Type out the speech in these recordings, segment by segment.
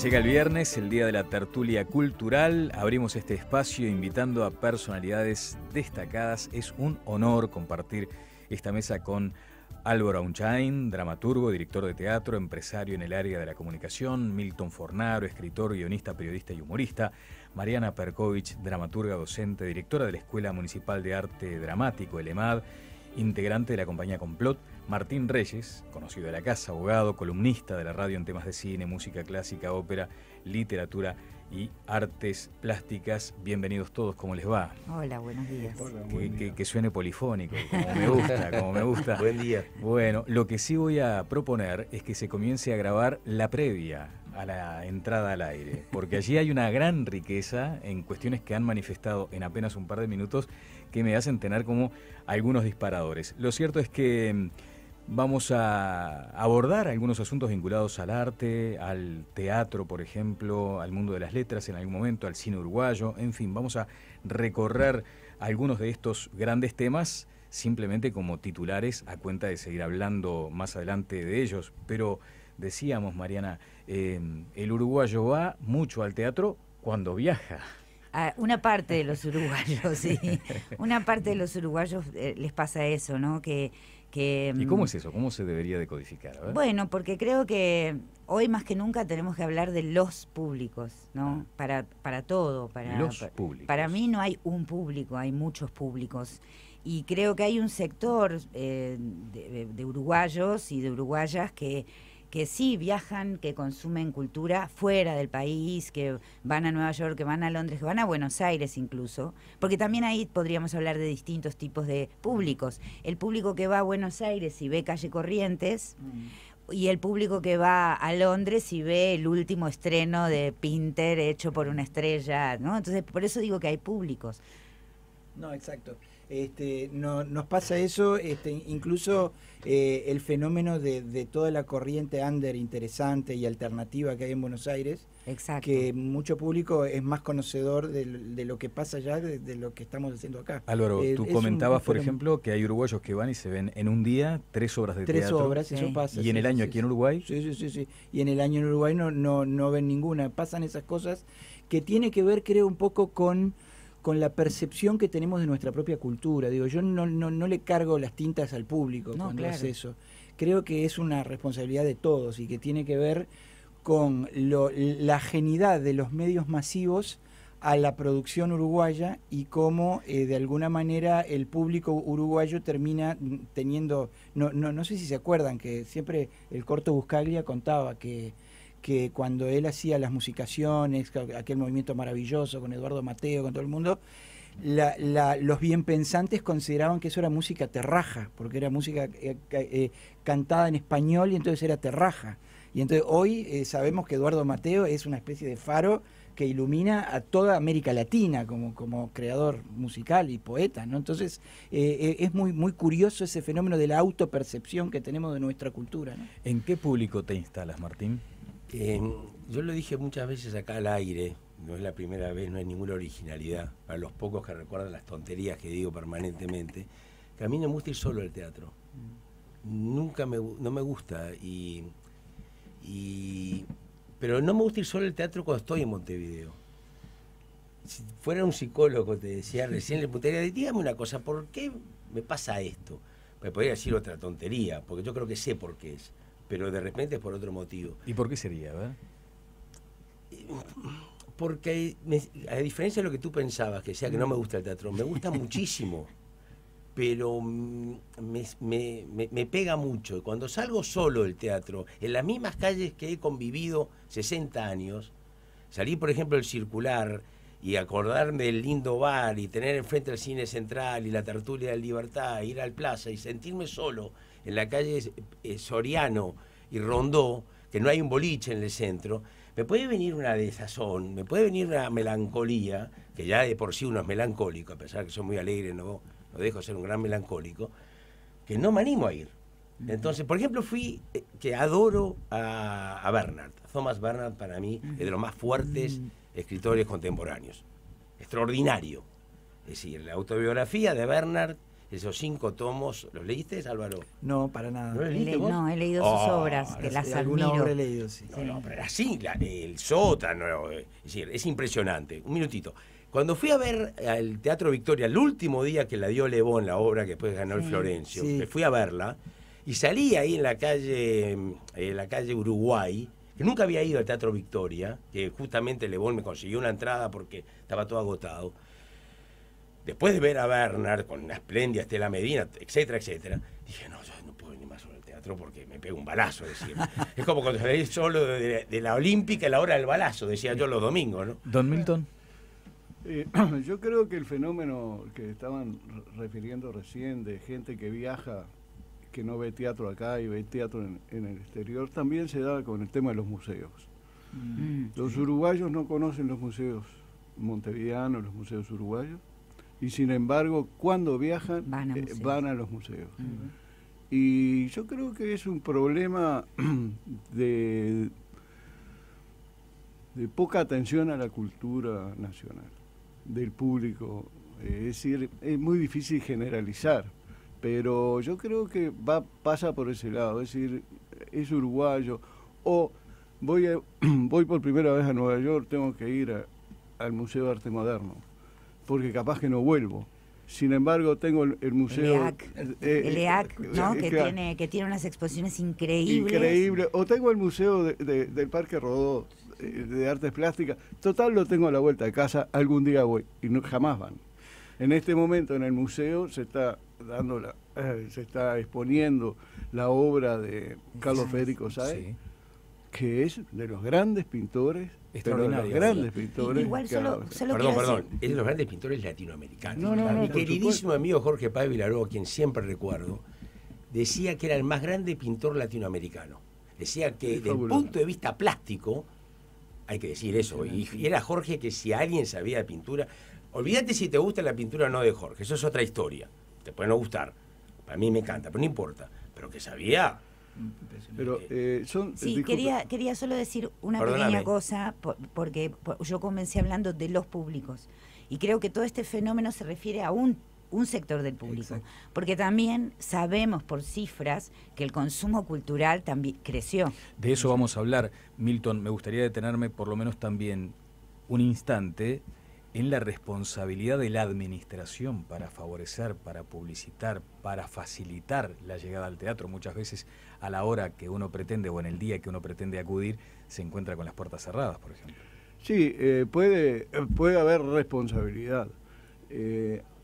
Llega el viernes, el día de la tertulia cultural. Abrimos este espacio invitando a personalidades destacadas. Es un honor compartir esta mesa con Álvaro Aunchain, dramaturgo, director de teatro, empresario en el área de la comunicación; Milton Fornaro, escritor, guionista, periodista y humorista; Mariana Perkovich, dramaturga, docente, directora de la Escuela Municipal de Arte Dramático, el EMAD, integrante de la compañía Complot; Martín Reyes, conocido de la casa, abogado, columnista de la radio en temas de cine, música clásica, ópera, literatura y artes plásticas. Bienvenidos todos, ¿cómo les va? Hola, buenos días. Hola, Que suene polifónico, como me gusta. Buen día. Bueno, lo que sí voy a proponer es que se comience a grabar la previa a la entrada al aire, porque allí hay una gran riqueza en cuestiones que han manifestado en apenas un par de minutos que me hacen tener como algunos disparadores. Lo cierto es que vamos a abordar algunos asuntos vinculados al arte, al teatro, por ejemplo, al mundo de las letras en algún momento, al cine uruguayo, en fin, vamos a recorrer algunos de estos grandes temas simplemente como titulares a cuenta de seguir hablando más adelante de ellos. Pero decíamos, Mariana, el uruguayo va mucho al teatro cuando viaja. Una parte de los uruguayos, sí. Una parte de los uruguayos les pasa eso, ¿no? ¿Y cómo es eso? ¿Cómo se debería decodificar? A ver. Bueno, porque creo que hoy más que nunca tenemos que hablar de los públicos, ¿no? Para todo. Los públicos. Para mí no hay un público, hay muchos públicos. Y creo que hay un sector de uruguayos y de uruguayas que sí viajan, que consumen cultura fuera del país, que van a Nueva York, que van a Londres, que van a Buenos Aires incluso, porque también ahí podríamos hablar de distintos tipos de públicos. El público que va a Buenos Aires y ve Calle Corrientes, y el público que va a Londres y ve el último estreno de Pinter hecho por una estrella, ¿no? Entonces, por eso digo que hay públicos. No, exacto. Nos pasa eso, incluso el fenómeno de toda la corriente under interesante y alternativa que hay en Buenos Aires. Exacto. Que mucho público es más conocedor de lo que pasa allá de lo que estamos haciendo acá. Álvaro, tú comentabas, por ejemplo, que hay uruguayos que van y se ven en un día 3 obras de teatro. 3 obras, sí. eso pasa. ¿Y en el año aquí en Uruguay? Sí. Y en el año en Uruguay no ven ninguna. Pasan esas cosas que tiene que ver, creo, un poco con la percepción que tenemos de nuestra propia cultura. Digo, yo no le cargo las tintas al público cuando hace eso. Creo que es una responsabilidad de todos y que tiene que ver con la ajenidad de los medios masivos a la producción uruguaya y cómo de alguna manera el público uruguayo termina teniendo, no sé si se acuerdan que siempre el Corto Buscaglia contaba que cuando él hacía las musicaciones, aquel movimiento maravilloso con Eduardo Mateo, con todo el mundo, los bienpensantes consideraban que eso era música terraja, porque era música cantada en español y entonces era terraja. Y entonces hoy sabemos que Eduardo Mateo es una especie de faro que ilumina a toda América Latina como creador musical y poeta, ¿no? Entonces es muy curioso ese fenómeno de la autopercepción que tenemos de nuestra cultura, ¿no? ¿En qué público te instalas, Martín? Yo lo dije muchas veces acá al aire, no es la primera vez, no hay ninguna originalidad, para los pocos que recuerdan las tonterías que digo permanentemente, que a mí no me gusta ir solo al teatro. No me gusta, pero no me gusta ir solo al teatro cuando estoy en Montevideo. Si fuera un psicólogo, te decía recién, le preguntaría, dígame una cosa, ¿por qué me pasa esto? Me podría decir otra tontería, porque yo creo que sé por qué es, pero de repente es por otro motivo. ¿Y por qué sería, verdad? Porque a diferencia de lo que tú pensabas, que sea que no me gusta el teatro, me gusta muchísimo, pero me pega mucho. Cuando salgo solo del teatro, en las mismas calles que he convivido 60 años, salí por ejemplo del Circular y acordarme del lindo bar y tener enfrente el Cine Central y la Tertulia de la Libertad, ir al Plaza y sentirme solo en la calle Soriano y Rondó, que no hay un boliche en el centro, me puede venir una desazón, me puede venir una melancolía, que ya de por sí uno es melancólico, a pesar que soy muy alegre, no dejo de ser un gran melancólico, que no me animo a ir. Entonces, por ejemplo, que adoro a Bernard. Thomas Bernard para mí es de los más fuertes escritores contemporáneos. Extraordinario. Es decir, la autobiografía de Bernard esos 5 tomos. ¿Los leíste, Álvaro? No, para nada. ¿No los leíste vos? No, he leído sus obras, que las Alguna admiro. obra he leído, sí. No, pero era así, el sótano, es decir, es impresionante. Un minutito. Cuando fui a ver al Teatro Victoria, el último día que la dio Le Bon, la obra que después ganó el Florencio, sí. me fui a verla y salí ahí en la calle Uruguay, que nunca había ido al Teatro Victoria, que justamente Le Bon me consiguió una entrada porque estaba todo agotado. Después de ver a Bernard con una espléndida Estela Medina, etcétera, etcétera, dije, no, yo no puedo venir más sobre el teatro porque me pego un balazo, decir. Es como cuando salí solo de la Olímpica a la hora del balazo, decía yo los domingos, ¿no? Don Milton. Yo creo que el fenómeno que estaban refiriendo recién de gente que viaja, que no ve teatro acá y ve teatro en el exterior, también se da con el tema de los museos. Los uruguayos no conocen los museos montevideanos, los museos uruguayos, y sin embargo, cuando viajan, van a los museos. Y yo creo que es un problema de poca atención a la cultura nacional del público. Es decir, es muy difícil generalizar, pero yo creo que pasa por ese lado. Es decir, es uruguayo, o voy por primera vez a Nueva York, tengo que ir al Museo de Arte Moderno, porque capaz que no vuelvo. Sin embargo, tengo el museo... El EAC, ¿no? Que tiene unas exposiciones increíbles. Increíble. O tengo el museo del Parque Rodó, de artes plásticas. Total, lo tengo a la vuelta de casa, algún día voy, y no, jamás van. En este momento en el museo se está exponiendo la obra de Carlos Federico Sáez, que es de los grandes pintores, Igual solo Perdón, es de los grandes pintores latinoamericanos. Mi queridísimo amigo Jorge Páez Vilaró, a quien siempre recuerdo, decía que era el más grande pintor latinoamericano. Decía que desde el punto de vista plástico, hay que decir eso, y era Jorge que si alguien sabía de pintura, olvídate si te gusta la pintura o no de Jorge, eso es otra historia, te puede no gustar, para mí me encanta, pero no importa, pero que sabía. Pero quería solo decir una pequeña cosa, porque yo comencé hablando de los públicos, y creo que todo este fenómeno se refiere a un sector del público. Exacto. Porque también sabemos por cifras que el consumo cultural también creció. De eso vamos a hablar. Milton, me gustaría detenerme por lo menos también un instante en la responsabilidad de la administración para favorecer, para publicitar, para facilitar la llegada al teatro. Muchas veces a la hora que uno pretende o en el día que uno pretende acudir se encuentra con las puertas cerradas, por ejemplo. Sí, puede haber responsabilidad.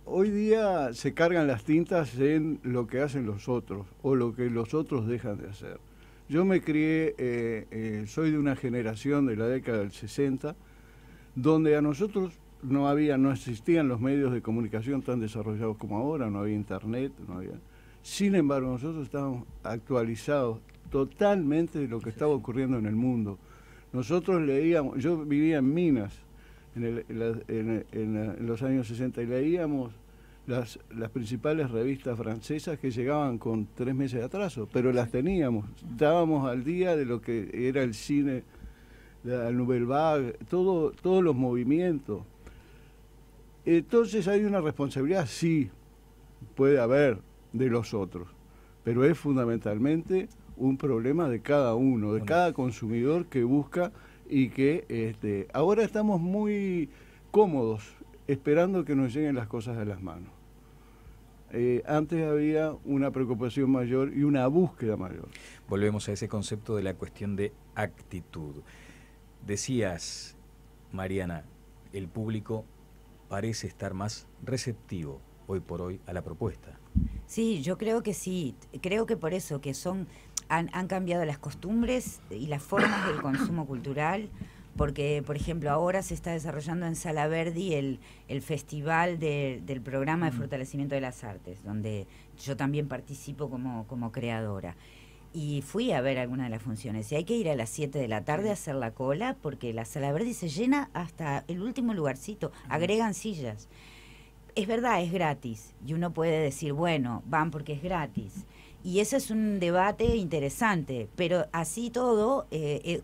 Hoy día se cargan las tintas en lo que hacen los otros o lo que los otros dejan de hacer. Yo me crié, soy de una generación de la década del 60, donde a nosotros no existían los medios de comunicación tan desarrollados como ahora, no había internet, no había. Sin embargo, nosotros estábamos actualizados totalmente de lo que estaba ocurriendo en el mundo. Nosotros leíamos, yo vivía en Minas, en los años 60, y leíamos las principales revistas francesas que llegaban con 3 meses de atraso, pero las teníamos, estábamos al día de lo que era el cine, la Nouvelle Vague, todos los movimientos. Entonces hay una responsabilidad, sí, puede haber de los otros, pero es fundamentalmente un problema de cada uno, de cada consumidor que busca. Y que ahora estamos muy cómodos esperando que nos lleguen las cosas a las manos. Antes había una preocupación mayor y una búsqueda mayor. Volvemos a ese concepto de la cuestión de actitud. Decías, Mariana, el público parece estar más receptivo hoy por hoy a la propuesta. Sí, yo creo que sí. Creo que por eso que han cambiado las costumbres y las formas del consumo cultural, porque, por ejemplo, ahora se está desarrollando en Sala Verdi el festival del programa de fortalecimiento de las artes, donde yo también participo como creadora. Y fui a ver algunas de las funciones, y hay que ir a las 7 de la tarde a hacer la cola, porque la Sala Verdi se llena hasta el último lugarcito, agregan sillas. Es verdad, es gratis, y uno puede decir, bueno, van porque es gratis. Y ese es un debate interesante, pero así todo,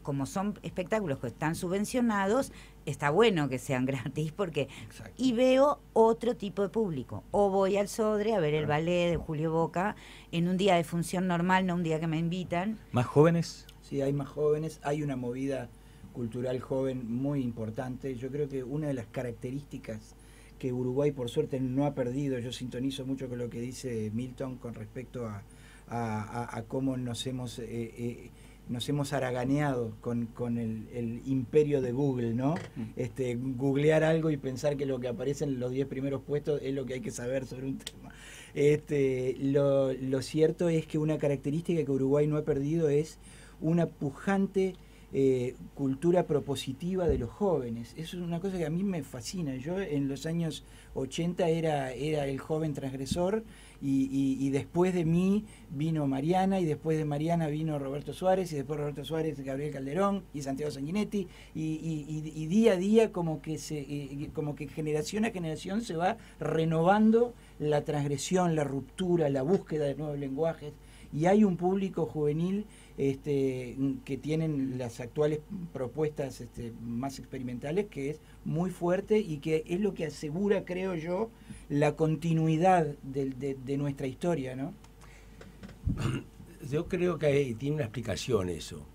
como son espectáculos que están subvencionados, está bueno que sean gratis porque Exacto. y veo otro tipo de público. O voy al Sodre a ver el ballet de Julio Boca en un día de función normal, no un día que me invitan. ¿Más jóvenes? Sí, hay más jóvenes, hay una movida cultural joven muy importante. Yo creo que una de las características que Uruguay por suerte no ha perdido, yo sintonizo mucho con lo que dice Milton con respecto a cómo nos hemos haraganeado con el imperio de Google, ¿no? Googlear algo y pensar que lo que aparece en los 10 primeros puestos es lo que hay que saber sobre un tema. Lo cierto es que una característica que Uruguay no ha perdido es una pujante cultura propositiva de los jóvenes. Eso es una cosa que a mí me fascina. Yo en los años 80 era el joven transgresor y después de mí vino Mariana y después de Mariana vino Roberto Suárez y después Roberto Suárez Gabriel Calderón y Santiago Sanguinetti y día a día como que generación a generación se va renovando la transgresión, la ruptura, la búsqueda de nuevos lenguajes y hay un público juvenil que tienen las actuales propuestas más experimentales, que es muy fuerte y que es lo que asegura, creo yo, la continuidad de nuestra historia, ¿no? Yo creo que tiene una explicación eso.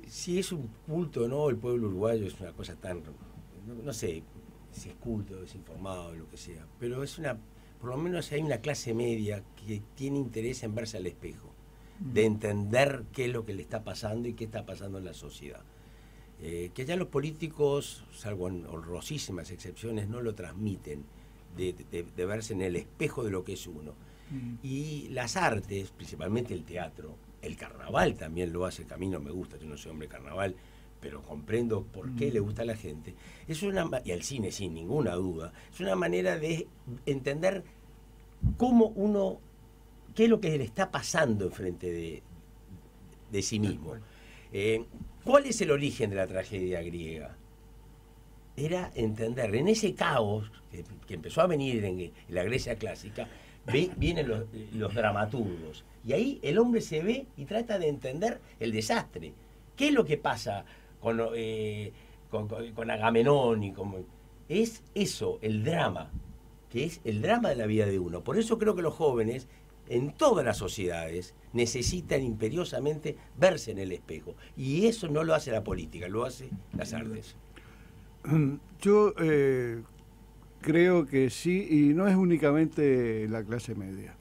Si es un culto o no, el pueblo uruguayo es una cosa tan... No sé si es culto, es informado, lo que sea, pero es una... Por lo menos hay una clase media que tiene interés en verse al espejo, de entender qué es lo que le está pasando y qué está pasando en la sociedad. Que ya los políticos, salvo en honrosísimas excepciones, no lo transmiten, de verse en el espejo de lo que es uno. Y las artes, principalmente el teatro, el carnaval también lo hace, que a mí no me gusta, yo no soy hombre de carnaval, pero comprendo por qué le gusta a la gente. Y al cine, sin ninguna duda, es una manera de entender cómo qué es lo que le está pasando enfrente de sí mismo. ¿Cuál es el origen de la tragedia griega? Era entender, en ese caos que empezó a venir en la Grecia clásica, vienen los dramaturgos. Y ahí el hombre se ve y trata de entender el desastre. ¿Qué es lo que pasa con Agamenón? Es eso, el drama, que es el drama de la vida de uno. Por eso creo que los jóvenes, en todas las sociedades, necesitan imperiosamente verse en el espejo. Y eso no lo hace la política, lo hace las artes. Yo creo que sí, y no es únicamente la clase media.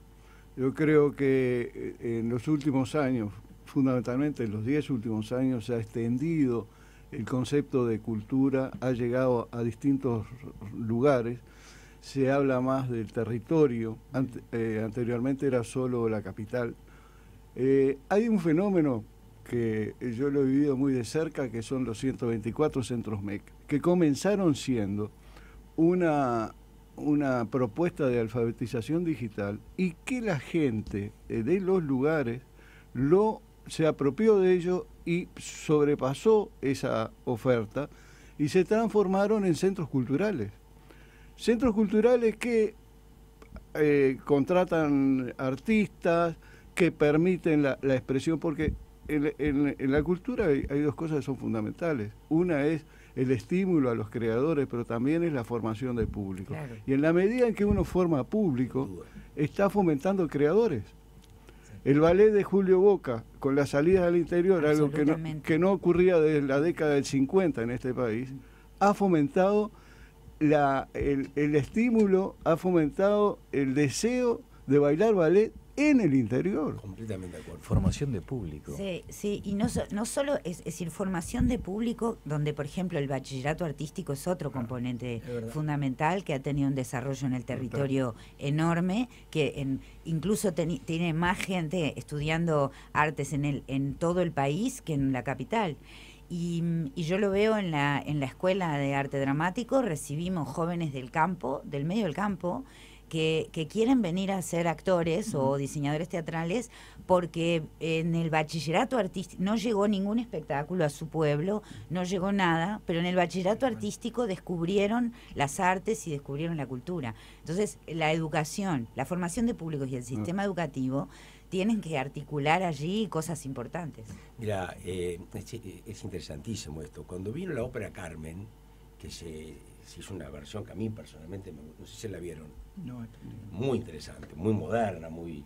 Yo creo que en los últimos años, fundamentalmente en los 10 últimos años, se ha extendido el concepto de cultura, ha llegado a distintos lugares, se habla más del territorio, anteriormente era solo la capital. Hay un fenómeno que yo lo he vivido muy de cerca, que son los 124 centros MEC, que comenzaron siendo una propuesta de alfabetización digital y que la gente de los lugares se apropió de ello y sobrepasó esa oferta y se transformaron en centros culturales. Centros culturales que contratan artistas, que permiten la expresión, porque en la cultura hay dos cosas que son fundamentales. Una es el estímulo a los creadores, pero también es la formación del público. Claro. Y en la medida en que uno forma público, está fomentando creadores. El ballet de Julio Boca, con la salida al interior, algo que no ocurría desde la década del 50 en este país, ha fomentado el estímulo, ha fomentado el deseo de bailar ballet en el interior. Completamente de acuerdo. Formación de público. Sí, sí, y no solo es decir, formación de público, donde por ejemplo el bachillerato artístico es otro componente fundamental que ha tenido un desarrollo en el territorio enorme, que incluso tiene más gente estudiando artes en todo el país que en la capital. Y yo lo veo en la Escuela de Arte Dramático, recibimos jóvenes del campo, del medio del campo, que quieren venir a ser actores o diseñadores teatrales porque en el bachillerato artístico no llegó ningún espectáculo a su pueblo, no llegó nada, pero en el bachillerato artístico descubrieron las artes y descubrieron la cultura. Entonces, la educación, la formación de públicos y el sistema educativo tienen que articular allí cosas importantes. Mira, es interesantísimo esto. Cuando vino la ópera Carmen, que se hizo una versión que a mí personalmente, no sé si la vieron, No, muy interesante, muy moderna, muy...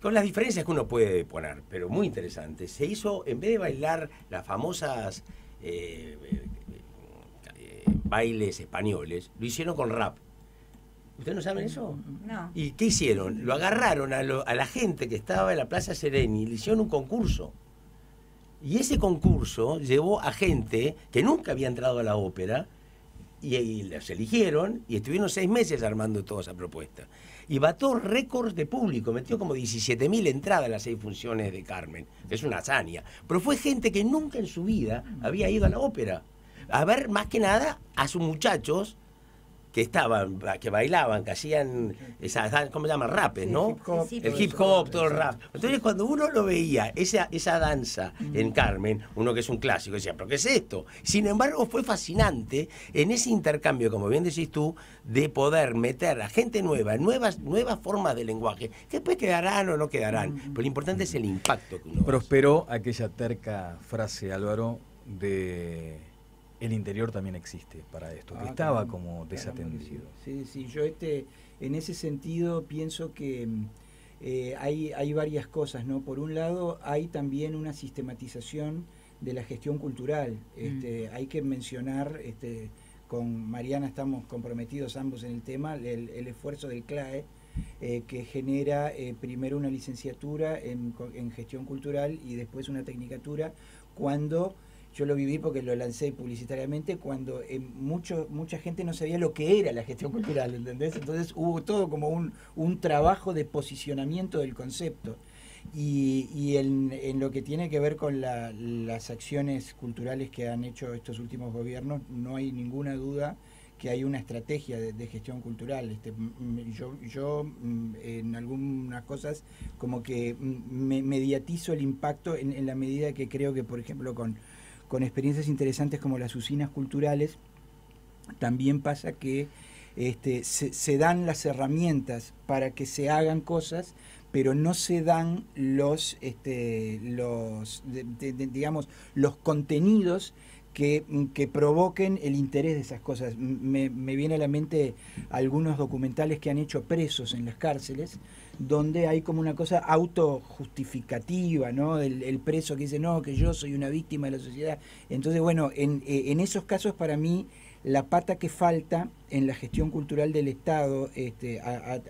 con las diferencias que uno puede poner, pero muy interesante. Se hizo, en vez de bailar las famosas bailes españoles, lo hicieron con rap. ¿Ustedes no saben eso? No. ¿Y qué hicieron? Lo agarraron a la gente que estaba en la Plaza Sereni y le hicieron un concurso. Y ese concurso llevó a gente que nunca había entrado a la ópera y los eligieron y estuvieron 6 meses armando toda esa propuesta. Y batió récords de público, metió como 17.000 entradas a las 6 funciones de Carmen. Es una hazaña. Pero fue gente que nunca en su vida había ido a la ópera. A ver, más que nada, a sus muchachos que bailaban, que hacían esas, ¿cómo se llama? Rapes, ¿no? Hip hop. Sí, El hip hop, todo el rap. Entonces, cuando uno lo veía, esa danza en Carmen, uno que es un clásico, decía, ¿pero qué es esto? Sin embargo, fue fascinante en ese intercambio, como bien decís tú, de poder meter a gente nueva, nuevas formas de lenguaje, que después quedarán o no quedarán. Pero lo importante es el impacto que uno hace. Prosperó aquella terca frase, Álvaro, de el interior también existe para esto, que estaba como desatendido. Sí, yo en ese sentido pienso que hay varias cosas, ¿no? Por un lado, hay también una sistematización de la gestión cultural. Hay que mencionar, con Mariana estamos comprometidos ambos en el tema, el esfuerzo del CLAE, que genera primero una licenciatura en gestión cultural y después una tecnicatura, cuando... Yo lo viví porque lo lancé publicitariamente cuando mucha gente no sabía lo que era la gestión cultural, ¿entendés? Entonces hubo todo como un trabajo de posicionamiento del concepto. Y en lo que tiene que ver con las acciones culturales que han hecho estos últimos gobiernos, no hay ninguna duda que hay una estrategia de gestión cultural. Yo en algunas cosas como que mediatizo el impacto en la medida que creo que, por ejemplo, con experiencias interesantes como las usinas culturales, también pasa que se dan las herramientas para que se hagan cosas, pero no se dan los contenidos que provoquen el interés de esas cosas. Me viene a la mente algunos documentales que han hecho presos en las cárceles, donde hay como una cosa autojustificativa, ¿no? El preso que dice, no, que yo soy una víctima de la sociedad. Entonces, bueno, en esos casos, para mí, la pata que falta en la gestión cultural del Estado,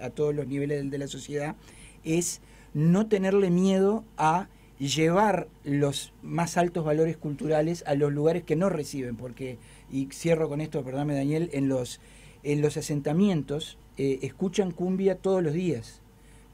a todos los niveles de la sociedad, es no tenerle miedo a llevar los más altos valores culturales a los lugares que no reciben, porque, y cierro con esto, perdóname Daniel, en los asentamientos escuchan cumbia todos los días,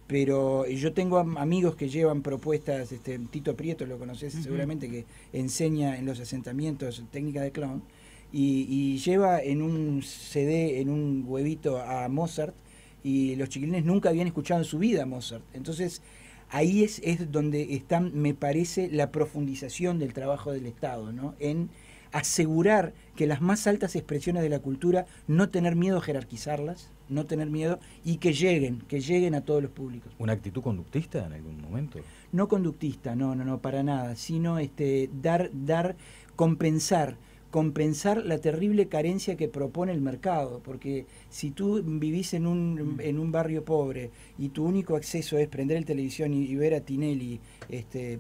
pero yo tengo amigos que llevan propuestas, Tito Prieto, lo conoces seguramente, que enseña en los asentamientos técnica de clown, y lleva en un CD, en un huevito a Mozart, y los chiquilines nunca habían escuchado en su vida a Mozart. Entonces, ahí es donde está, me parece, la profundización del trabajo del Estado, ¿no? En asegurar que las más altas expresiones de la cultura, no tener miedo a jerarquizarlas, no tener miedo, y que lleguen a todos los públicos. ¿Una actitud conductista en algún momento? No conductista, no, para nada, sino compensar la terrible carencia que propone el mercado, porque si tú vivís en un barrio pobre y tu único acceso es prender el televisión y ver a Tinelli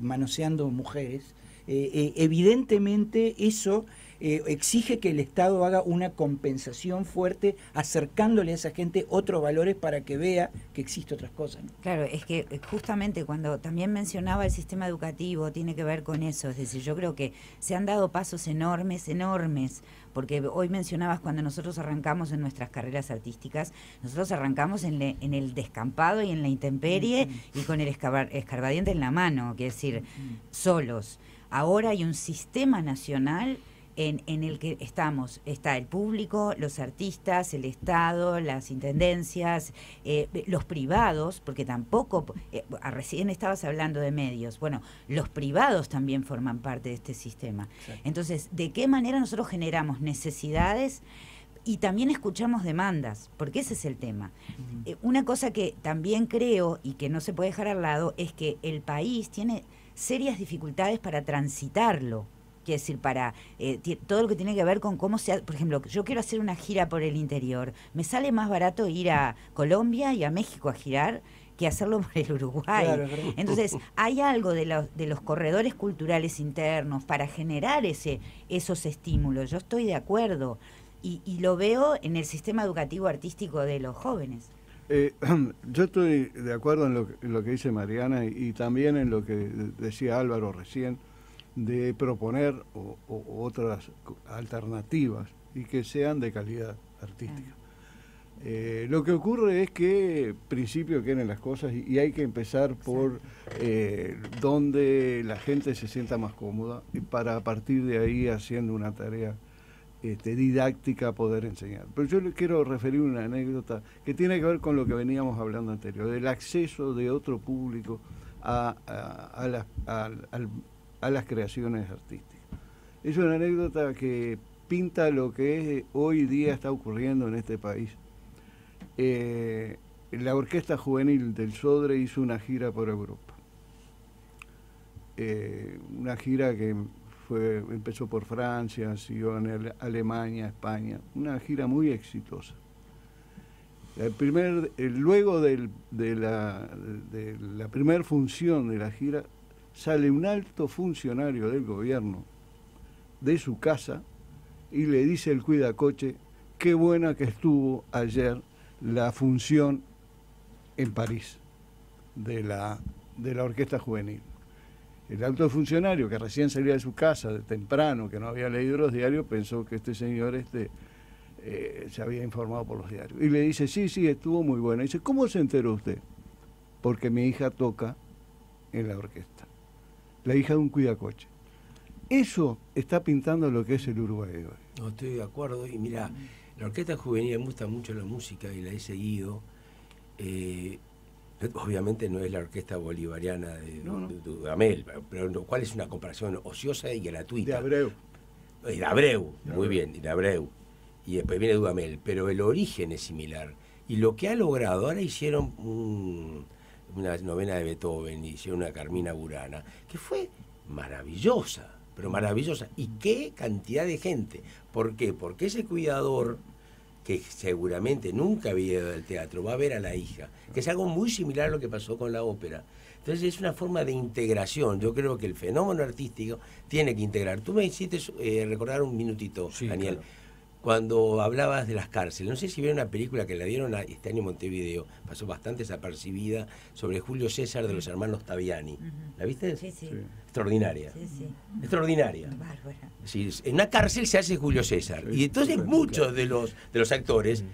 manoseando mujeres, evidentemente eso exige que el Estado haga una compensación fuerte, acercándole a esa gente otros valores para que vea que existe otras cosas, ¿no? Claro, es que justamente cuando también mencionaba el sistema educativo, tiene que ver con eso. Es decir, yo creo que se han dado pasos enormes, porque hoy mencionabas cuando nosotros arrancamos en nuestras carreras artísticas, nosotros arrancamos en el descampado y en la intemperie y con el escarbadiente en la mano, que es decir, solos. Ahora hay un sistema nacional en el que está el público, los artistas, el Estado, las intendencias, los privados, porque tampoco, recién estabas hablando de medios, bueno, los privados también forman parte de este sistema. Sí. Entonces, ¿de qué manera nosotros generamos necesidades y también escuchamos demandas? Porque ese es el tema. Una cosa que también creo y que no se puede dejar al lado es que el país tiene serias dificultades para transitarlo. Quiere decir, para todo lo que tiene que ver con cómo se... Por ejemplo, yo quiero hacer una gira por el interior. Me sale más barato ir a Colombia y a México a girar que hacerlo por el Uruguay. Claro. Entonces, hay algo de los corredores culturales internos para generar esos estímulos. Yo estoy de acuerdo y lo veo en el sistema educativo artístico de los jóvenes. Yo estoy de acuerdo en lo que dice Mariana y también en lo que decía Álvaro recién, de proponer otras alternativas y que sean de calidad artística. Lo que ocurre es que principio quieren las cosas y hay que empezar por donde la gente se sienta más cómoda y para a partir de ahí haciendo una tarea didáctica poder enseñar. Pero yo le quiero referir una anécdota que tiene que ver con lo que veníamos hablando anterior, del acceso de otro público a las creaciones artísticas. Es una anécdota que pinta lo que hoy día está ocurriendo en este país. La Orquesta Juvenil del Sodre hizo una gira por Europa. Una gira que empezó por Francia, siguió en Alemania, España. Una gira muy exitosa. Luego de la primera función de la gira, sale un alto funcionario del gobierno de su casa y le dice al cuidacoche, qué buena que estuvo ayer la función en París de la Orquesta Juvenil. El alto funcionario, que recién salía de su casa de temprano, que no había leído los diarios, pensó que este señor se había informado por los diarios. Y le dice, sí, estuvo muy buena. Y dice, ¿cómo se enteró usted? Porque mi hija toca en la orquesta. La hija de un cuidacoche. Eso está pintando lo que es el Uruguay de hoy. No, estoy de acuerdo. Y mira, la Orquesta Juvenil me gusta mucho la música y la he seguido. Obviamente no es la orquesta bolivariana de Dudamel, pero ¿cuál es una comparación ociosa y gratuita? De Abreu. De Abreu, muy bien, de Abreu. Y después viene Dudamel, pero el origen es similar. Y lo que ha logrado, ahora hicieron una novena de Beethoven, hicieron una Carmina Burana, que fue maravillosa, pero maravillosa. ¿Y qué cantidad de gente? ¿Por qué? Porque ese cuidador, que seguramente nunca había ido al teatro, va a ver a la hija, que es algo muy similar a lo que pasó con la ópera. Entonces es una forma de integración. Yo creo que el fenómeno artístico tiene que integrar. Tú me hiciste recordar un minutito, sí, Daniel, claro, cuando hablabas de las cárceles. No sé si vieron una película que la dieron este año en Montevideo, pasó bastante desapercibida, sobre Julio César de los hermanos Taviani. ¿La viste? Sí, sí. Extraordinaria. Sí, sí. Extraordinaria. Bárbara. Sí, en una cárcel se hace Julio César. Y entonces muchos de los actores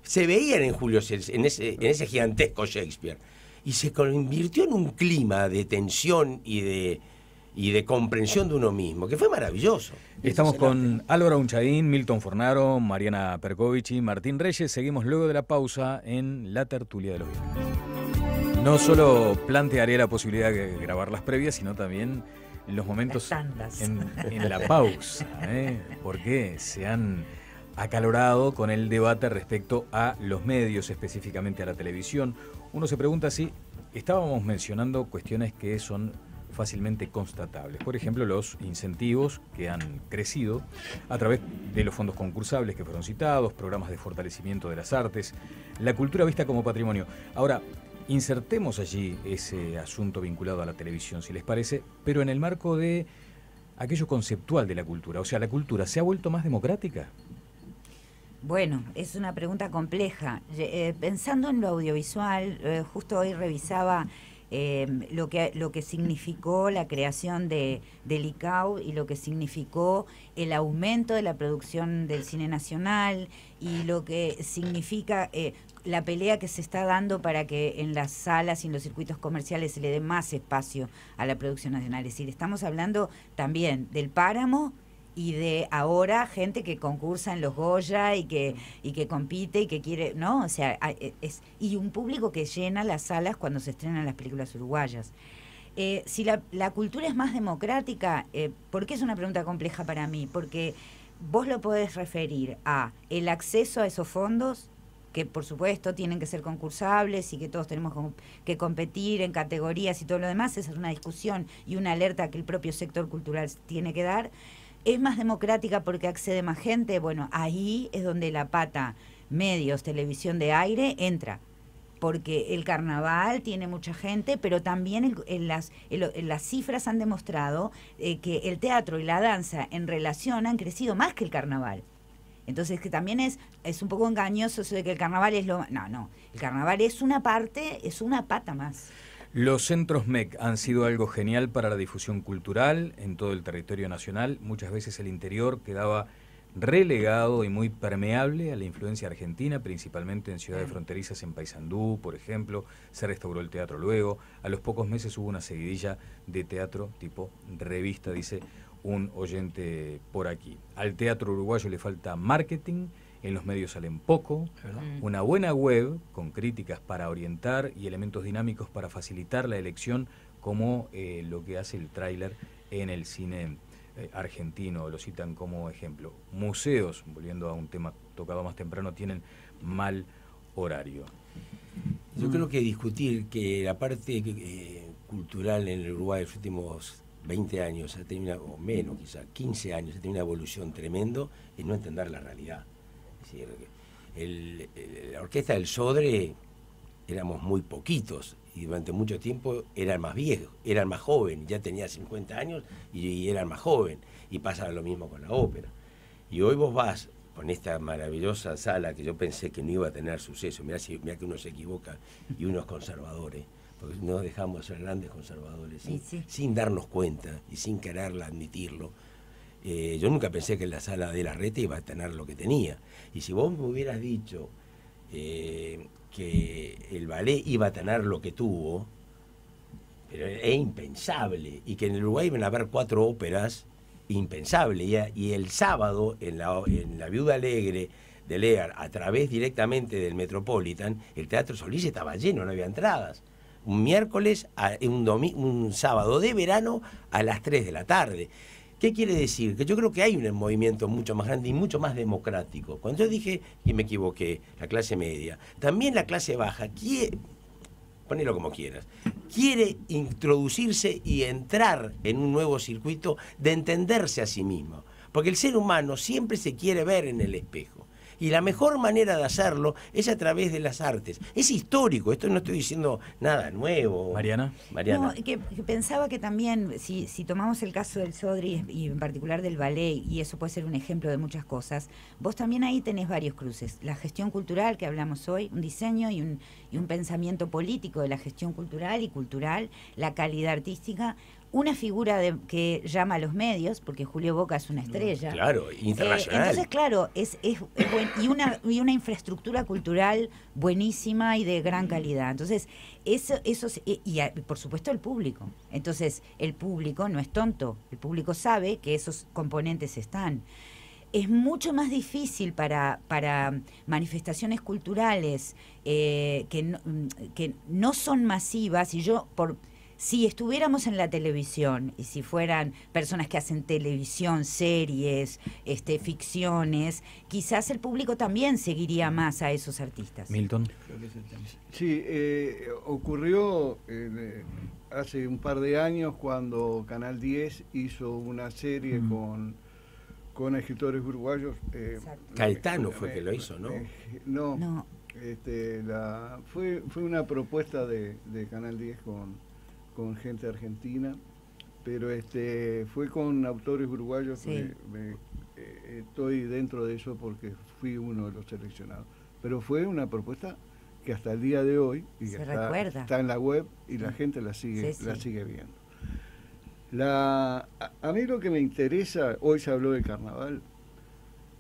se veían en Julio César, en ese gigantesco Shakespeare. Y se convirtió en un clima de tensión y de comprensión de uno mismo, que fue maravilloso. Estamos con Álvaro Unchaín, Milton Fornaro, Mariana Perkovic y Martín Reyes. Seguimos luego de la pausa en la tertulia de los viernes. No solo plantearé la posibilidad de grabar las previas, sino también en los momentos en la pausa, porque se han acalorado con el debate respecto a los medios, específicamente a la televisión. Uno se pregunta si estábamos mencionando cuestiones que son fácilmente constatables. Por ejemplo, los incentivos que han crecido a través de los fondos concursables que fueron citados, programas de fortalecimiento de las artes, la cultura vista como patrimonio. Ahora, insertemos allí ese asunto vinculado a la televisión, si les parece, pero en el marco de aquello conceptual de la cultura. O sea, ¿la cultura se ha vuelto más democrática? Bueno, es una pregunta compleja. Pensando en lo audiovisual, justo hoy revisaba lo que significó la creación del ICAO y lo que significó el aumento de la producción del cine nacional y lo que significa la pelea que se está dando para que en las salas y en los circuitos comerciales se le dé más espacio a la producción nacional. Es decir, estamos hablando también del páramo y de ahora gente que concursa en los Goya y que compite y que quiere, ¿no? O sea, y un público que llena las salas cuando se estrenan las películas uruguayas. Si la cultura es más democrática, ¿por qué es una pregunta compleja para mí? Porque vos lo podés referir a el acceso a esos fondos, que por supuesto tienen que ser concursables y que todos tenemos que competir en categorías y todo lo demás. Esa es una discusión y una alerta que el propio sector cultural tiene que dar. ¿Es más democrática porque accede más gente? Bueno, ahí es donde la pata medios, televisión de aire entra. Porque el carnaval tiene mucha gente, pero también las cifras han demostrado que el teatro y la danza en relación han crecido más que el carnaval. Entonces, que también es un poco engañoso eso de que el carnaval es lo... No, el carnaval es una parte, es una pata más. Los centros MEC han sido algo genial para la difusión cultural en todo el territorio nacional. Muchas veces el interior quedaba relegado y muy permeable a la influencia argentina, principalmente en ciudades fronterizas, en Paysandú, por ejemplo. Se restauró el teatro luego. A los pocos meses hubo una seguidilla de teatro tipo revista, dice un oyente por aquí. Al teatro uruguayo le falta marketing, en los medios salen poco, una buena web con críticas para orientar y elementos dinámicos para facilitar la elección, como lo que hace el tráiler en el cine argentino, lo citan como ejemplo. Museos, volviendo a un tema tocado más temprano, tienen mal horario. Yo creo que discutir que la parte cultural en el Uruguay en los últimos 20 años, ha tenido o menos quizá, 15 años, ha tenido una evolución tremendo, es no entender la realidad. Es decir, la orquesta del Sodre éramos muy poquitos y durante mucho tiempo eran más viejos, eran más jóvenes, ya tenía 50 años y eran más jóvenes, y pasa lo mismo con la ópera. Y hoy vos vas con esta maravillosa sala que yo pensé que no iba a tener suceso, mirá que uno se equivoca y unos conservadores, porque no dejamos de ser grandes conservadores sin darnos cuenta y sin quererla admitirlo. Yo nunca pensé que la sala de la Reta iba a tener lo que tenía. Y si vos me hubieras dicho que el ballet iba a tener lo que tuvo, pero es impensable, y que en el Uruguay iban a haber 4 óperas, impensable. Y el sábado, en la Viuda Alegre de Lear, a través directamente del Metropolitan, el Teatro Solís estaba lleno, no había entradas. Un miércoles, un sábado de verano a las 3 de la tarde. ¿Qué quiere decir? Que yo creo que hay un movimiento mucho más grande y mucho más democrático. Cuando yo dije, y me equivoqué, la clase media, también la clase baja quiere, ponelo como quieras, quiere introducirse y entrar en un nuevo circuito de entenderse a sí mismo. Porque el ser humano siempre se quiere ver en el espejo. Y la mejor manera de hacerlo es a través de las artes. Es histórico, esto no estoy diciendo nada nuevo. Mariana. No, que pensaba que también, si tomamos el caso del Sodre y en particular del ballet, y eso puede ser un ejemplo de muchas cosas, vos también ahí tenés varios cruces. La gestión cultural que hablamos hoy, un diseño y un pensamiento político de la gestión cultural, la calidad artística, una figura que llama a los medios, porque Julio Boca es una estrella. Claro, internacional. Entonces, claro, es y una infraestructura cultural buenísima y de gran calidad. Entonces, eso y por supuesto el público. Entonces, el público no es tonto, el público sabe que esos componentes están. Es mucho más difícil para manifestaciones culturales que no son masivas, y si estuviéramos en la televisión y si fueran personas que hacen televisión, series, ficciones, quizás el público también seguiría más a esos artistas. Milton. Sí, ocurrió hace un par de años cuando Canal 10 hizo una serie con escritores uruguayos. Caetano fue que lo hizo, ¿no? No. Fue una propuesta de Canal 10 con gente argentina, pero fue con autores uruguayos. Sí. Estoy dentro de eso porque fui uno de los seleccionados, pero fue una propuesta que hasta el día de hoy está en la web y la gente la sigue viendo. A mí lo que me interesa, hoy se habló del carnaval,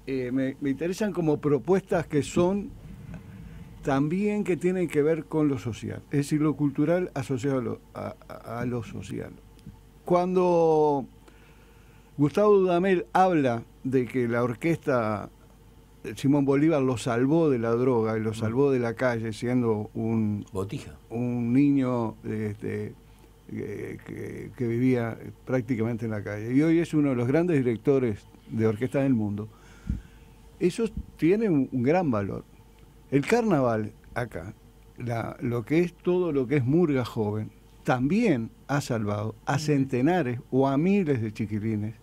me interesan como propuestas que son también que tienen que ver con lo social, es decir, lo cultural asociado a lo social. Cuando Gustavo Dudamel habla de que la orquesta Simón Bolívar lo salvó de la droga y lo salvó de la calle, siendo un niño que vivía prácticamente en la calle. Y hoy es uno de los grandes directores de orquesta del mundo. Eso tiene un gran valor. El carnaval acá, lo que es todo lo que es murga joven, también ha salvado a centenares o a miles de chiquilines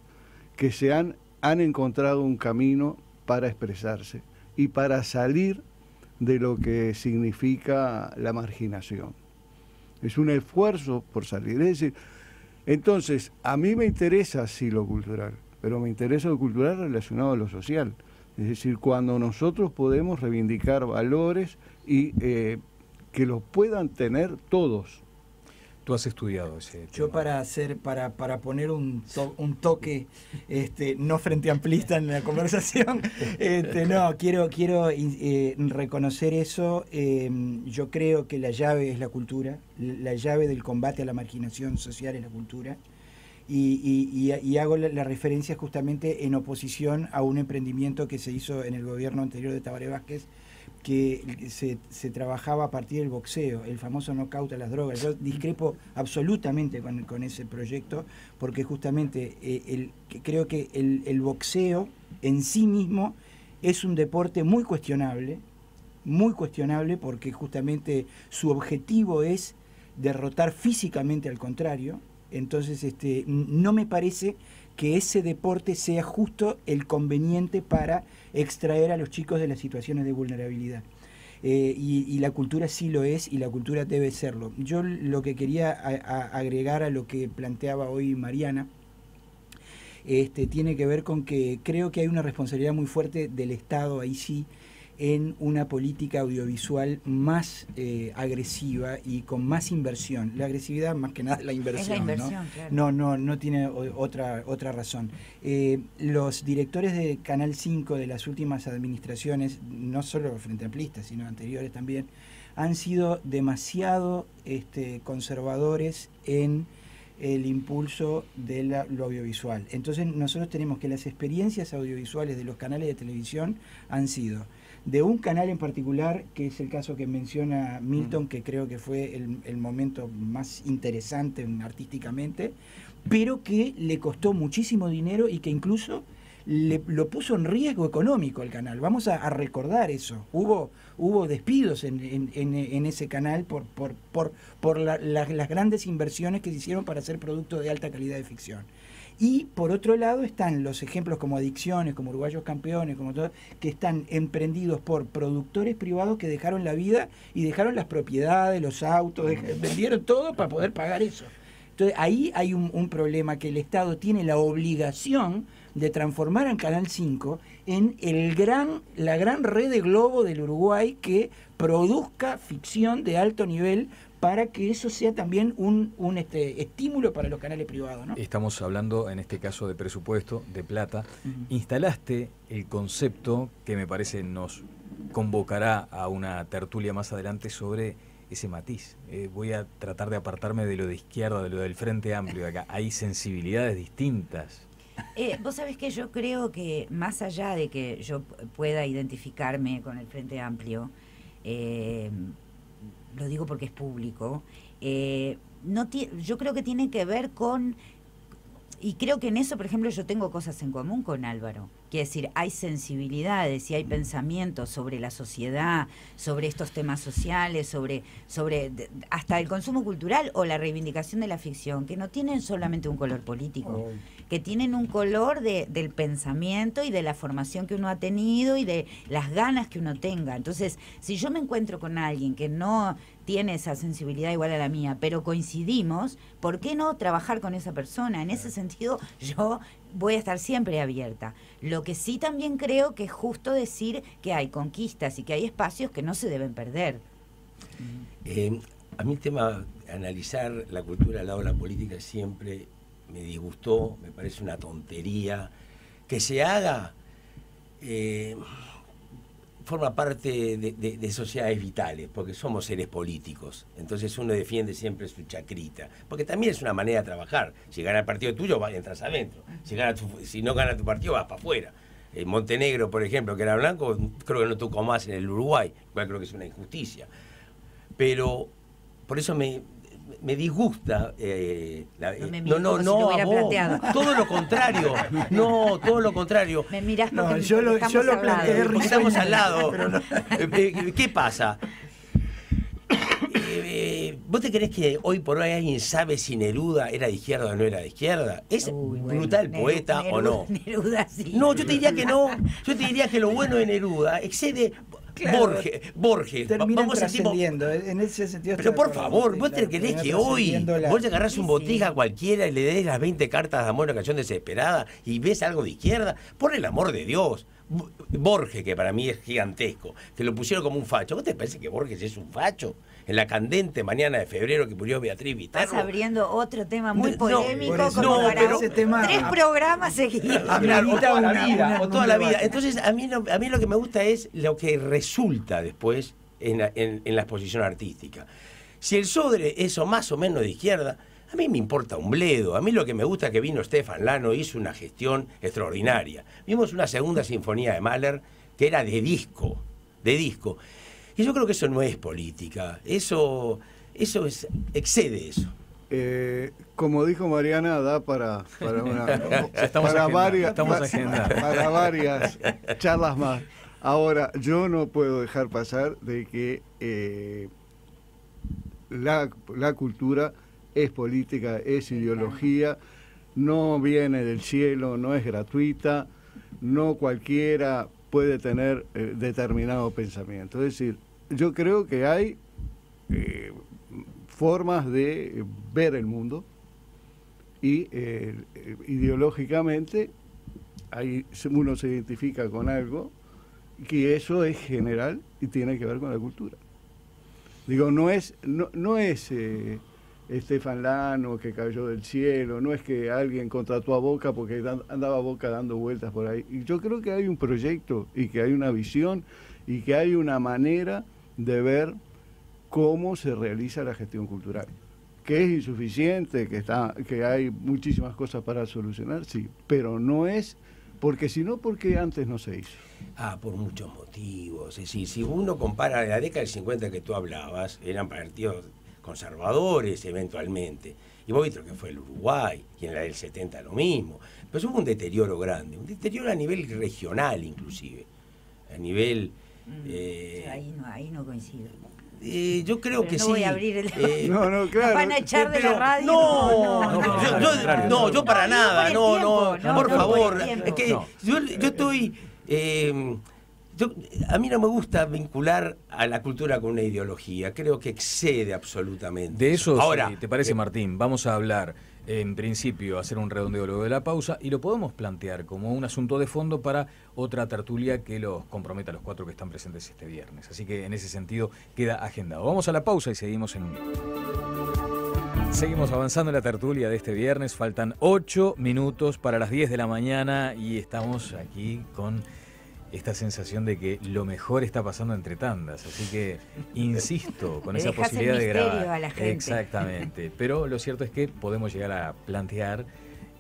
que se han encontrado un camino para expresarse y para salir de lo que significa la marginación. Es un esfuerzo por salir. Es decir, entonces, a mí me interesa sí lo cultural, pero me interesa lo cultural relacionado a lo social. Es decir, cuando nosotros podemos reivindicar valores y que los puedan tener todos. Tú has estudiado ese tema. Yo para poner un toque no frente amplista en la conversación, no, quiero reconocer eso. Yo creo que la llave es la cultura, la llave del combate a la marginación social es la cultura. Y hago la referencia justamente en oposición a un emprendimiento que se hizo en el gobierno anterior de Tabaré Vázquez, que se trabajaba a partir del boxeo, el famoso knockout a las drogas. Yo discrepo absolutamente con ese proyecto, porque justamente creo que el boxeo en sí mismo es un deporte muy cuestionable, porque justamente su objetivo es derrotar físicamente al contrario. Entonces no me parece que ese deporte sea justo el conveniente para extraer a los chicos de las situaciones de vulnerabilidad. Y la cultura sí lo es, y la cultura debe serlo. Yo lo que quería agregar a lo que planteaba hoy Mariana, tiene que ver con que creo que hay una responsabilidad muy fuerte del Estado, ahí sí, en una política audiovisual más agresiva y con más inversión. La agresividad más que nada es la inversión. Es la inversión, ¿no? Claro. No tiene otra razón. Los directores de Canal 5 de las últimas administraciones, no solo frente amplistas, sino anteriores también, han sido demasiado conservadores en el impulso de lo audiovisual. Entonces nosotros tenemos que las experiencias audiovisuales de los canales de televisión han sido de un canal en particular, que es el caso que menciona Milton, que creo que fue el momento más interesante artísticamente, pero que le costó muchísimo dinero y que incluso lo puso en riesgo económico al canal. Vamos a recordar eso. Hubo despidos en ese canal por las grandes inversiones que se hicieron para hacer productos de alta calidad de ficción. Y por otro lado están los ejemplos como Adicciones, como Uruguayos Campeones, como todo, que están emprendidos por productores privados que dejaron la vida y dejaron las propiedades, los autos, vendieron todo para poder pagar eso. Entonces ahí hay un problema, que el Estado tiene la obligación de transformar al Canal 5 en la gran red de Globo del Uruguay que produzca ficción de alto nivel, para que eso sea también un estímulo para los canales privados, ¿no? Estamos hablando en este caso de presupuesto, de plata. Instalaste el concepto que me parece nos convocará a una tertulia más adelante sobre ese matiz. Voy a tratar de apartarme de lo de izquierda, de lo del Frente Amplio de acá. Hay sensibilidades distintas. Vos sabés que yo creo que más allá de que yo pueda identificarme con el Frente Amplio, lo digo porque es público, yo creo que tiene que ver con, y creo que en eso, por ejemplo, yo tengo cosas en común con Álvaro. Quiere decir, hay sensibilidades y hay pensamientos sobre la sociedad, sobre estos temas sociales, sobre hasta el consumo cultural o la reivindicación de la ficción, que no tienen solamente un color político, que tienen un color del pensamiento y de la formación que uno ha tenido y de las ganas que uno tenga. Entonces, si yo me encuentro con alguien que no tiene esa sensibilidad igual a la mía, pero coincidimos, ¿por qué no trabajar con esa persona? En ese sentido, yo voy a estar siempre abierta. Lo que sí también creo que es justo decir que hay conquistas y que hay espacios que no se deben perder. A mí el tema, analizar la cultura al lado de la política siempre me disgustó, me parece una tontería. Que se haga, forma parte de sociedades vitales, porque somos seres políticos. Entonces uno defiende siempre su chacrita, porque también es una manera de trabajar. Si gana el partido tuyo, entras adentro. Si no gana tu partido, vas para afuera. Montenegro, por ejemplo, que era blanco, creo que no tocó más en el Uruguay, igual creo que es una injusticia. Pero por eso me disgusta no a vos, planteado. todo lo contrario. No, todo lo contrario. Me mirás porque No, yo lo planteé Porque estamos al lado. ¿Qué pasa? ¿Vos te crees que hoy por hoy alguien sabe si Neruda era de izquierda o no era de izquierda? ¿Es brutal poeta o no? Neruda sí. No, yo te diría que no. Yo te diría que lo bueno de Neruda excede Claro, Borges. Terminan Vamos a tipo. trascendiendo, en ese sentido. Pero estoy por de acuerdo, favor, sí, vos claro, te creés termina que hoy trascendiendo la- vos agarrás un Sí, botija sí. a cualquiera y le des las 20 cartas de amor a una canción desesperada y ves algo de izquierda, por el amor de Dios. Borges, que para mí es gigantesco, que lo pusieron como un facho. ¿Vos te parece que Borges es un facho? En la candente mañana de febrero que murió Beatriz Estás Viterbo. abriendo otro tema muy No, polémico por eso, como no, para pero ese tema- 3 programas seguidos. Claro, o toda la vida, o toda la vida. debate. Entonces, a mí lo que me gusta es lo que resulta después en la exposición artística. Si el Sodre es o más o menos de izquierda, a mí me importa un bledo. A mí lo que me gusta es que vino Stefan Lano, hizo una gestión extraordinaria. Vimos una segunda sinfonía de Mahler que era de disco. Y yo creo que eso no es política. Eso excede eso. Como dijo Mariana, da para una Estamos para agendando, varias estamos agendando. para varias charlas más. Ahora, yo no puedo dejar pasar de que la cultura es política, es ideología, no viene del cielo, no es gratuita, no cualquiera puede tener determinado pensamiento. Es decir, yo creo que hay formas de ver el mundo y ideológicamente uno se identifica con algo que eso es general y tiene que ver con la cultura. Digo, no es Stefan Lano que cayó del cielo, no es que alguien contrató a Boca porque andaba Boca dando vueltas por ahí. Y yo creo que hay un proyecto y que hay una visión y que hay una manera de ver cómo se realiza la gestión cultural. Que es insuficiente, que hay muchísimas cosas para solucionar, sí, pero no es porque antes no se hizo. Por muchos motivos. Es decir, si uno compara la década del 50 que tú hablabas, eran partidos conservadores eventualmente. Y vos viste lo que fue el Uruguay, y en la del 70 lo mismo. Pero hubo un deterioro grande, un deterioro a nivel regional inclusive. A nivel... Ahí no coincido. Yo creo Pero que no sí. voy a abrir el... No, claro. ¿Nos van a echar de la radio? No, yo para No, nada, no por el no, tiempo, por no, favor. por el tiempo. Es que No. yo estoy... a mí no me gusta vincular a la cultura con una ideología, creo que excede absolutamente. De eso, ahora, si te parece, Martín, vamos a hablar, en principio, hacer un redondeo luego de la pausa, y lo podemos plantear como un asunto de fondo para otra tertulia que los comprometa a los 4 que están presentes este viernes. Así que en ese sentido queda agendado. Vamos a la pausa y seguimos en un minuto. Seguimos avanzando en la tertulia de este viernes, faltan 8 minutos para las 10 de la mañana y estamos aquí con esta sensación de que lo mejor está pasando entre tandas, así que insisto con Le esa dejas el posibilidad de misterio grabar. a la gente. Exactamente, pero lo cierto es que podemos llegar a plantear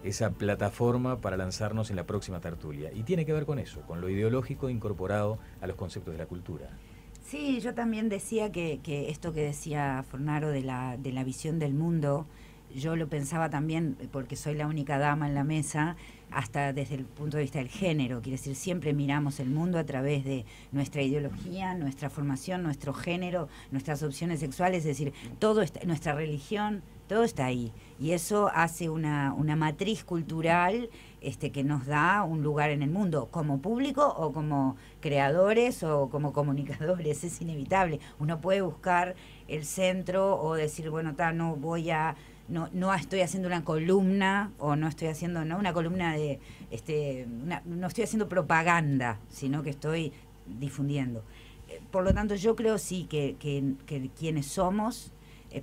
esa plataforma para lanzarnos en la próxima tertulia y tiene que ver con eso, con lo ideológico incorporado a los conceptos de la cultura. Sí, yo también decía que esto que decía Fornaro de la visión del mundo, yo lo pensaba también, porque soy la única dama en la mesa, hasta desde el punto de vista del género. Quiere decir, siempre miramos el mundo a través de nuestra ideología, nuestra formación, nuestro género, nuestras opciones sexuales, es decir, todo está, nuestra religión, todo está ahí. Y eso hace una matriz cultural que nos da un lugar en el mundo, como público o como creadores o como comunicadores, es inevitable. Uno puede buscar el centro o decir, bueno, no estoy haciendo una columna o no estoy haciendo una columna de no estoy haciendo propaganda, sino que estoy difundiendo. Por lo tanto, yo creo sí que quienes somos,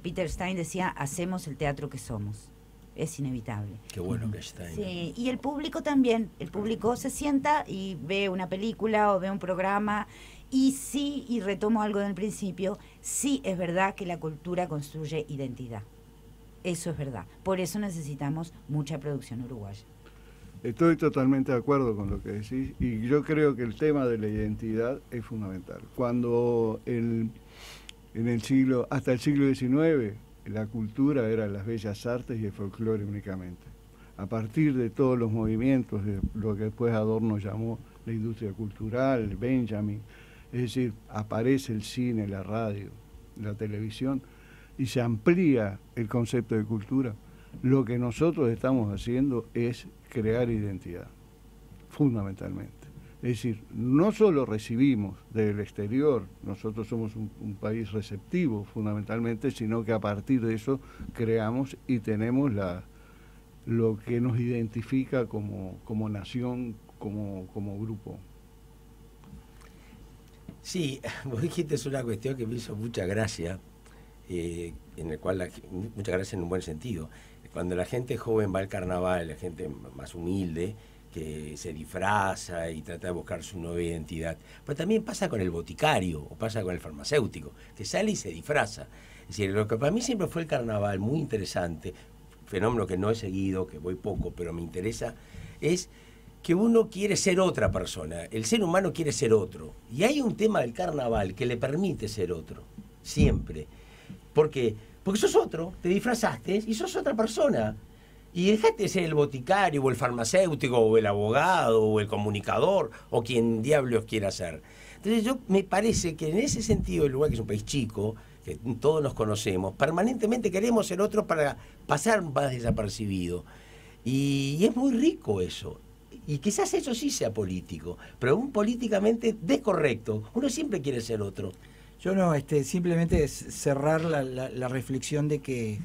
Peter Stein decía, hacemos el teatro que somos. Es inevitable. Qué bueno que está. Sí, y el público también. El público se sienta y ve una película o ve un programa Y sí, y retomo algo del principio, sí es verdad que la cultura construye identidad. Eso es verdad. Por eso necesitamos mucha producción uruguaya. Estoy totalmente de acuerdo con lo que decís y yo creo que el tema de la identidad es fundamental. Cuando hasta el siglo XIX, la cultura era las bellas artes y el folclore únicamente. A partir de todos los movimientos, de lo que después Adorno llamó la industria cultural, Benjamin, es decir, aparece el cine, la radio, la televisión, y se amplía el concepto de cultura. Lo que nosotros estamos haciendo es crear identidad, fundamentalmente. Es decir, no solo recibimos del exterior, nosotros somos un país receptivo fundamentalmente, sino que a partir de eso creamos y tenemos lo que nos identifica como nación, como grupo. Sí, vos dijiste es una cuestión que me hizo mucha gracia, en el cual mucha gracia en un buen sentido. Cuando la gente joven va al carnaval, la gente más humilde, que se disfraza y trata de buscar su nueva identidad. Pero también pasa con el boticario o pasa con el farmacéutico, que sale y se disfraza. Es decir, lo que para mí siempre fue el carnaval, muy interesante, fenómeno que no he seguido, que voy poco, pero me interesa, es que uno quiere ser otra persona. El ser humano quiere ser otro. Y hay un tema del carnaval que le permite ser otro, siempre. ¿Por qué? Porque sos otro, te disfrazaste y sos otra persona. Y dejaste de ser el boticario, o el farmacéutico, o el abogado, o el comunicador, o quien diablos quiera ser. Entonces me parece que en ese sentido, el Uruguay, que es un país chico, que todos nos conocemos, permanentemente queremos ser otros para pasar más desapercibido. Y es muy rico eso. Y quizás eso sí sea político, pero un políticamente descorrecto. Uno siempre quiere ser otro. Yo no, simplemente cerrar la reflexión de que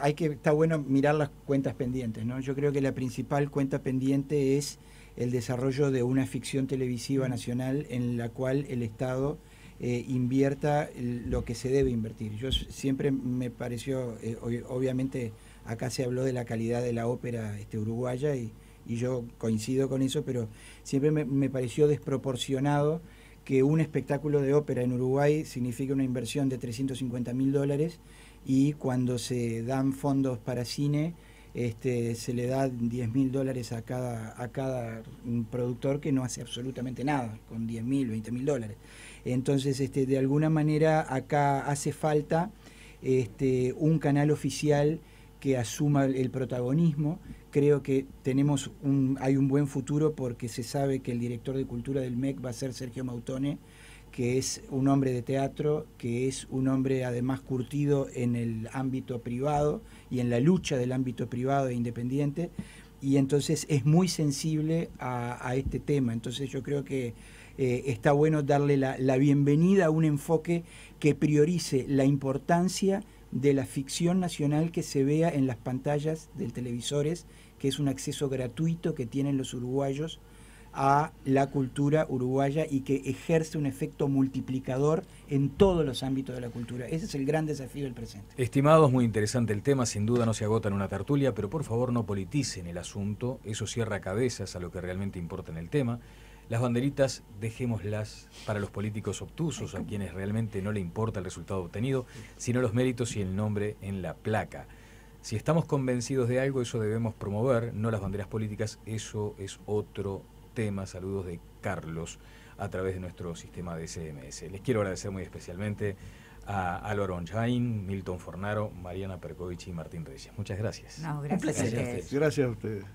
está bueno mirar las cuentas pendientes, ¿no? Yo creo que la principal cuenta pendiente es el desarrollo de una ficción televisiva nacional en la cual el Estado invierta lo que se debe invertir. Yo siempre me pareció, obviamente acá se habló de la calidad de la ópera uruguaya y yo coincido con eso, pero siempre me pareció desproporcionado que un espectáculo de ópera en Uruguay significa una inversión de $350.000 y cuando se dan fondos para cine se le da $10.000 a cada productor que no hace absolutamente nada con $10.000, $20.000. Entonces, de alguna manera acá hace falta un canal oficial que asuma el protagonismo. Creo que hay un buen futuro porque se sabe que el director de cultura del MEC va a ser Sergio Mautone, que es un hombre de teatro, que es un hombre además curtido en el ámbito privado y en la lucha del ámbito privado e independiente, y entonces es muy sensible a este tema. Entonces yo creo que está bueno darle la bienvenida a un enfoque que priorice la importancia de la ficción nacional que se vea en las pantallas de televisores, que es un acceso gratuito que tienen los uruguayos a la cultura uruguaya y que ejerce un efecto multiplicador en todos los ámbitos de la cultura. Ese es el gran desafío del presente. Estimados, muy interesante el tema, sin duda no se agota en una tertulia, pero por favor no politicen el asunto, eso cierra cabezas a lo que realmente importa en el tema. Las banderitas dejémoslas para los políticos obtusos, a quienes realmente no le importa el resultado obtenido, sino los méritos y el nombre en la placa. Si estamos convencidos de algo, eso debemos promover, no las banderas políticas, eso es otro tema. Saludos de Carlos a través de nuestro sistema de SMS. Les quiero agradecer muy especialmente a Álvaro Onchain, Milton Fornaro, Mariana Perkovich y Martín Reyes. Muchas gracias. No, gracias a ustedes. Gracias a ustedes.